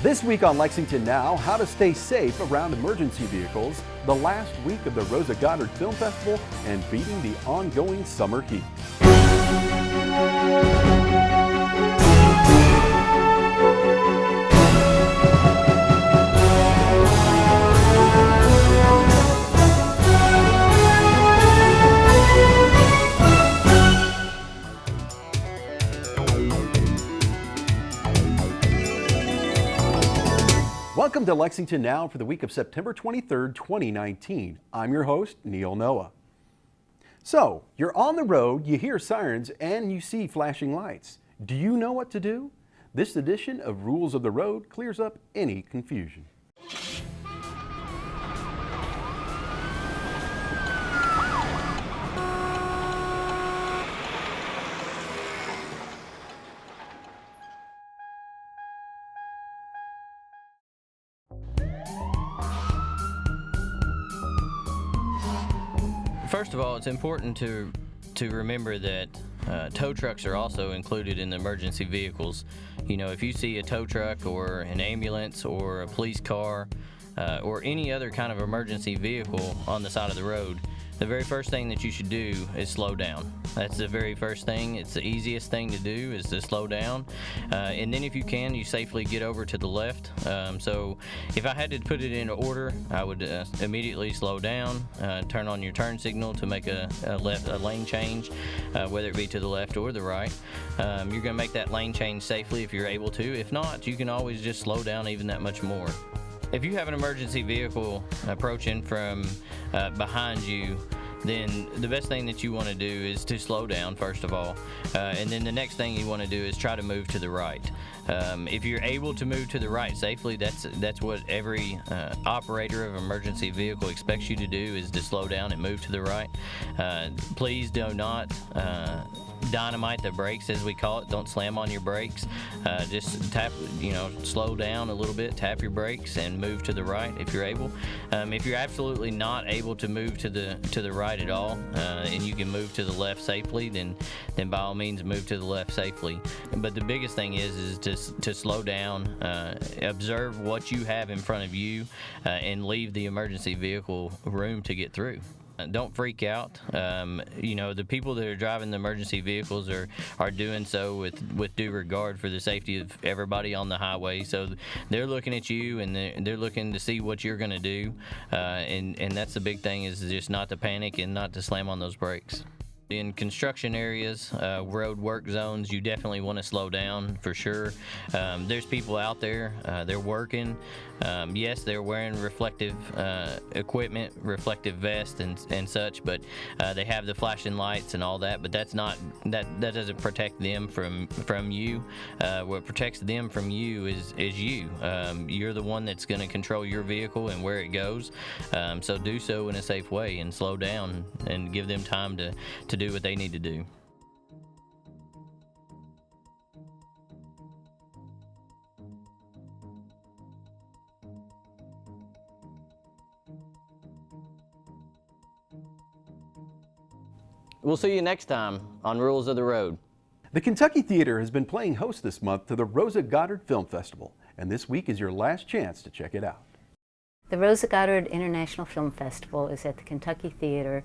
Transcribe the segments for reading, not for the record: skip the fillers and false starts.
This week on Lexington Now, how to stay safe around emergency vehicles, the last week of the Rosa Goddard Film Festival, and beating the ongoing summer heat. Welcome to Lexington Now for the week of September 23rd, 2019. I'm your host, Neil Noah. So, you're on the road, you hear sirens, and you see flashing lights. Do you know what to do? This edition of Rules of the Road clears up any confusion. First of all, it's important to remember that tow trucks are also included in the emergency vehicles. You know, if you see a tow truck or an ambulance or a police car or any other kind of emergency vehicle on the side of the road, the very first thing that you should do is slow down. That's the very first thing. It's the easiest thing to do is to slow down. And then if you can, you safely get over to the left. So if I had to put it in order, I would immediately slow down, turn on your turn signal to make a lane change, whether it be to the left or the right. You're going to make that lane change safely if you're able to. If not, you can always just slow down even that much more. If you have an emergency vehicle approaching from behind you, then the best thing that you want to do is to slow down, first of all. And then the next thing you want to do is try to move to the right. If you're able to move to the right safely, that's what every operator of an emergency vehicle expects you to do, is to slow down and move to the right. Please do not dynamite the brakes, as we call it. Don't slam on your brakes. Just tap, slow down a little bit, tap your brakes and move to the right if you're able. If you're absolutely not able to move to the right at all, and you can move to the left safely, then by all means move to the left safely. But the biggest thing is to slow down, observe what you have in front of you, and leave the emergency vehicle room to get through. Don't freak out. The people that are driving the emergency vehicles are doing so with due regard for the safety of everybody on the highway. So they're looking at you and they're looking to see what you're going to do. And that's the big thing, is just not to panic and not to slam on those brakes. In construction areas, road work zones, you definitely want to slow down for sure. There's people out there, they're working. Yes, they're wearing reflective equipment, reflective vests and such, but they have the flashing lights and all that, but that doesn't protect them from you. What protects them from you is you. You're the one that's going to control your vehicle and where it goes. So do so in a safe way and slow down and give them time to do what they need to do. We'll see you next time on Rules of the Road. The Kentucky Theater has been playing host this month to the Rosa Goddard Film Festival, and this week is your last chance to check it out. The Rosa Goddard International Film Festival is at the Kentucky Theater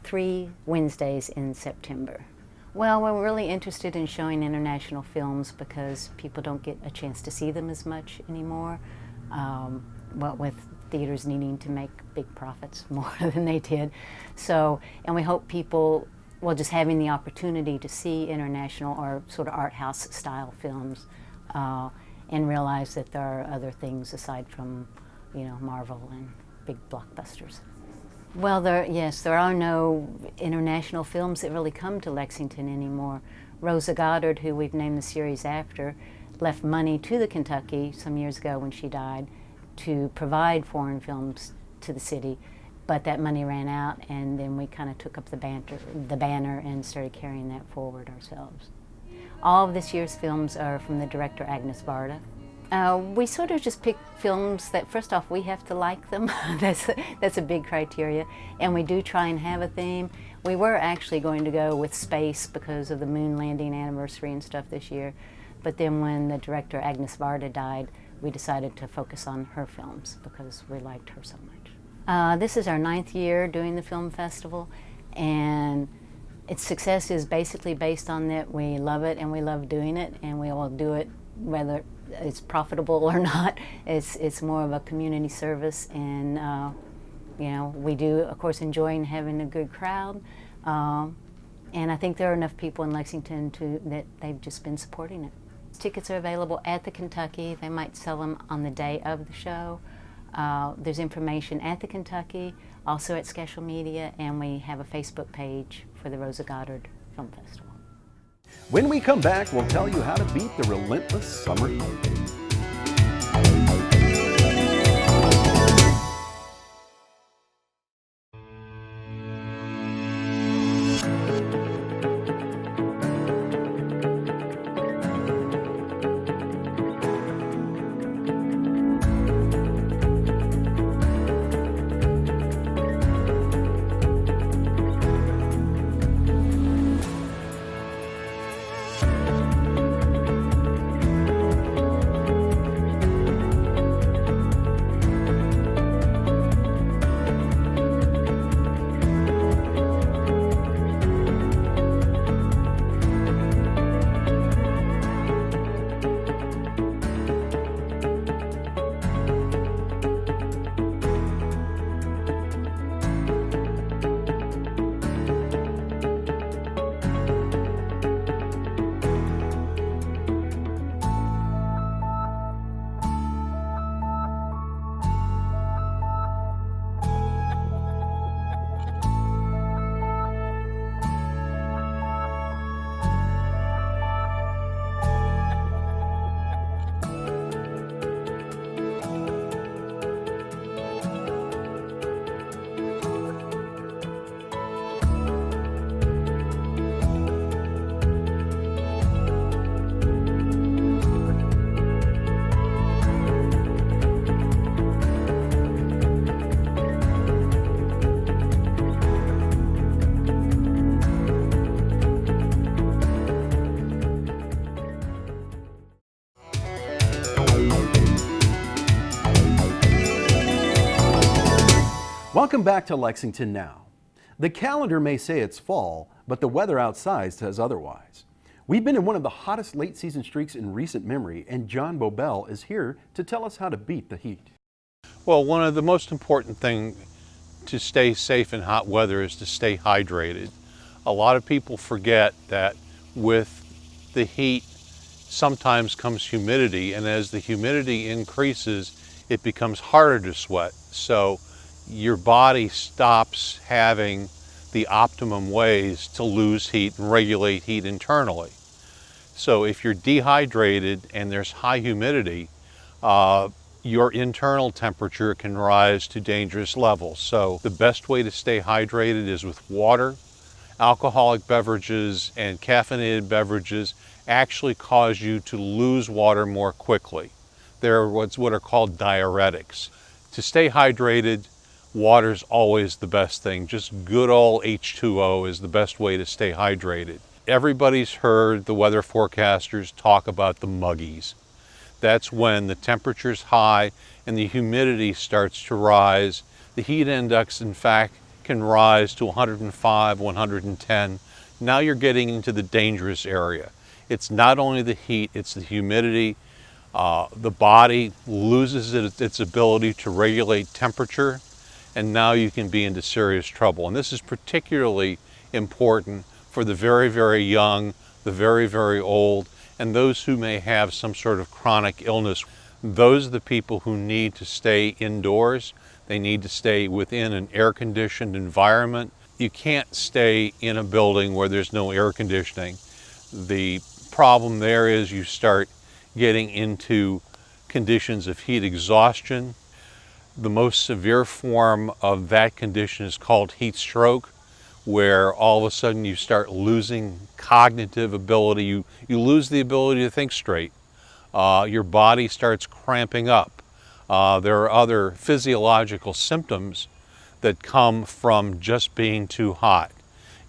3 Wednesdays in September. Well, we're really interested in showing international films because people don't get a chance to see them as much anymore. What with theaters needing to make big profits more than they did. So, and we hope people, just having the opportunity to see international or sort of art house style films and realize that there are other things aside from, Marvel and big blockbusters. Well, there are no international films that really come to Lexington anymore. Rosa Goddard, who we've named the series after, left money to the Kentucky some years ago when she died to provide foreign films to the city, but that money ran out, and then we kind of took up the banner and started carrying that forward ourselves. All of this year's films are from the director Agnes Varda. We sort of just pick films that, first off, we have to like them. That's a big criteria, and we do try and have a theme. We were actually going to go with space because of the moon landing anniversary and stuff this year, But then when the director Agnes Varda died, we decided to focus on her films because we liked her so much. This is our 9th year doing the film festival, and its success is basically based on that we love it and we love doing it, and we will do it whether it's profitable or not. It's more of a community service, and you know, we do, of course, enjoying having a good crowd, and I think there are enough people in Lexington that they've just been supporting it. Tickets are available at the Kentucky. They might sell them on the day of the show. There's information at the Kentucky, also at Special Media, and we have a Facebook page for the Rosa Goddard Film Festival. When we come back, we'll tell you how to beat the relentless summer heat. Welcome back to Lexington Now. The calendar may say it's fall, but the weather outside says otherwise. We've been in one of the hottest late season streaks in recent memory, and John Bobel is here to tell us how to beat the heat. Well, one of the most important things to stay safe in hot weather is to stay hydrated. A lot of people forget that with the heat sometimes comes humidity, and as the humidity increases, it becomes harder to sweat. So your body stops having the optimum ways to lose heat and regulate heat internally. So if you're dehydrated and there's high humidity, your internal temperature can rise to dangerous levels. So the best way to stay hydrated is with water. Alcoholic beverages and caffeinated beverages actually cause you to lose water more quickly. They're what are called diuretics. To stay hydrated, water's always the best thing. Just good old H2O is the best way to stay hydrated. Everybody's heard the weather forecasters talk about the muggies. That's when the temperature's high and the humidity starts to rise. The heat index, in fact, can rise to 105, 110. Now you're getting into the dangerous area. It's not only the heat, it's the humidity. The body loses its ability to regulate temperature, and now you can be into serious trouble. And this is particularly important for the very, very young, the very, very old, and those who may have some sort of chronic illness. Those are the people who need to stay indoors. They need to stay within an air-conditioned environment. You can't stay in a building where there's no air conditioning. The problem there is you start getting into conditions of heat exhaustion. The most severe form of that condition is called heat stroke, where all of a sudden you start losing cognitive ability. You lose the ability to think straight. Your body starts cramping up. There are other physiological symptoms that come from just being too hot.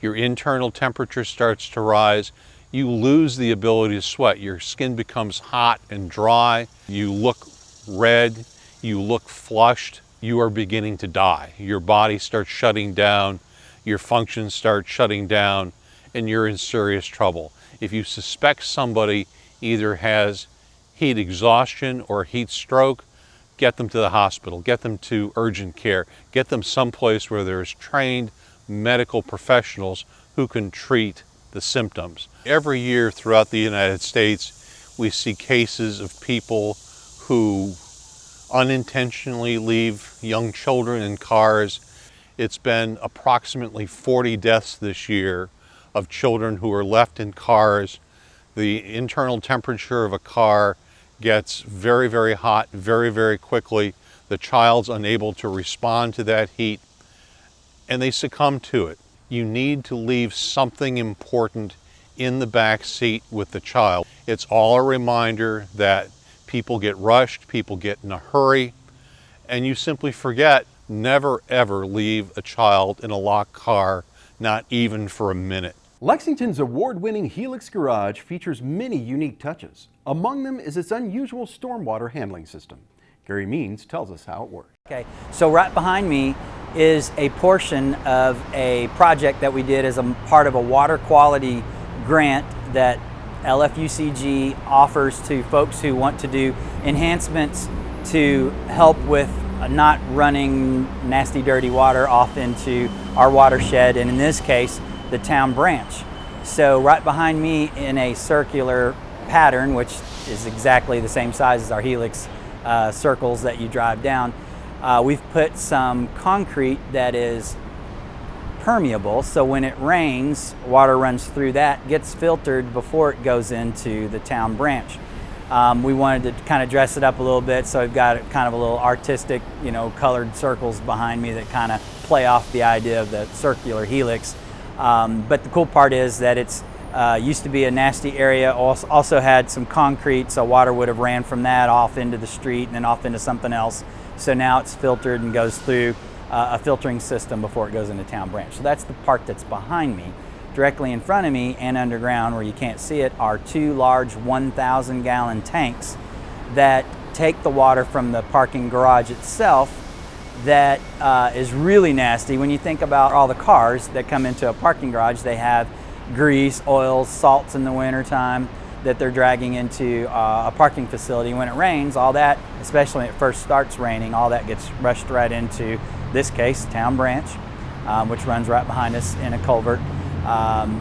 Your internal temperature starts to rise. you lose the ability to sweat. Your skin becomes hot and dry. You look red. You look flushed. You are beginning to die. Your body starts shutting down. Your functions start shutting down, and you're in serious trouble. If you suspect somebody either has heat exhaustion or heat stroke, get them to the hospital, get them to urgent care, get them someplace where there's trained medical professionals who can treat the symptoms. Every year throughout the United States, we see cases of people who unintentionally leave young children in cars. It's been approximately 40 deaths this year of children who are left in cars. The internal temperature of a car gets very, very hot very, very quickly. The child's unable to respond to that heat, and they succumb to it. You need to leave something important in the back seat with the child. It's all a reminder that people get rushed, people get in a hurry, and you simply forget. Never ever leave a child in a locked car, not even for a minute. Lexington's award-winning Helix Garage features many unique touches. Among them is its unusual stormwater handling system. Gary Means tells us how it works. Okay, so right behind me is a portion of a project that we did as a part of a water quality grant that LFUCG offers to folks who want to do enhancements to help with not running nasty, dirty water off into our watershed, and in this case, the town branch. So right behind me in a circular pattern, which is exactly the same size as our Helix circles that you drive down, we've put some concrete that is permeable, so when it rains, water runs through that, gets filtered before it goes into the town branch. We wanted to kind of dress it up a little bit, so I've got kind of a little artistic, colored circles behind me that kind of play off the idea of the circular helix. But the cool part is that it's used to be a nasty area, also had some concrete, so water would have ran from that off into the street and then off into something else. So now it's filtered and goes through a filtering system before it goes into town branch. So that's the part that's behind me. Directly in front of me and underground, where you can't see it, are two large 1,000-gallon tanks that take the water from the parking garage itself that is really nasty. When you think about all the cars that come into a parking garage, they have grease, oils, salts in the wintertime that they're dragging into a parking facility. When it rains, all that, especially when it first starts raining, all that gets rushed right into, this case, town branch, which runs right behind us in a culvert.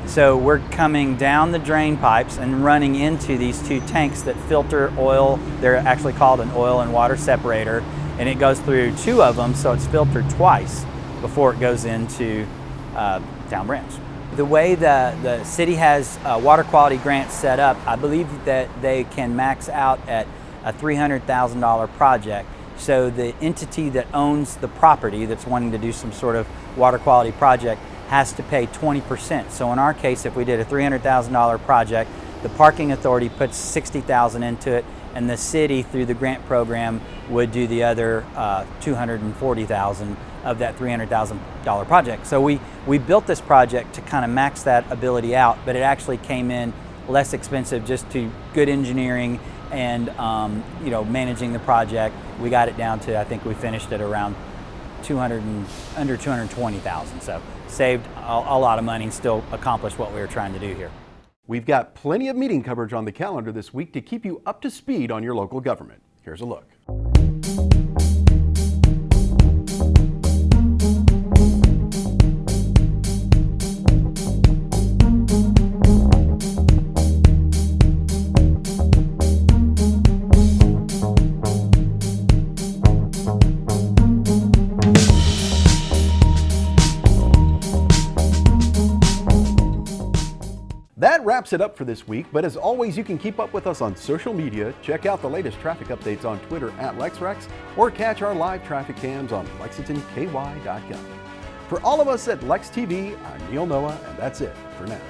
So we're coming down the drain pipes and running into these two tanks that filter oil. They're actually called an oil and water separator, and it goes through two of them, so it's filtered twice before it goes into town branch. The way the city has water quality grants set up, I believe that they can max out at a $300,000 project. So the entity that owns the property that's wanting to do some sort of water quality project has to pay 20%. So in our case, if we did a $300,000 project, the parking authority puts $60,000 into it, and the city, through the grant program, would do the other $240,000 of that $300,000 project. So we built this project to kind of max that ability out, but it actually came in less expensive just to good engineering and managing the project. We got it down to, I think we finished it around under $220,000. So saved a lot of money and still accomplished what we were trying to do here. We've got plenty of meeting coverage on the calendar this week to keep you up to speed on your local government. Here's a look. That wraps it up for this week, but as always, you can keep up with us on social media, check out the latest traffic updates on Twitter @LexRex, or catch our live traffic cams on LexingtonKY.gov. For all of us at Lex TV, I'm Neil Noah, and that's it for now.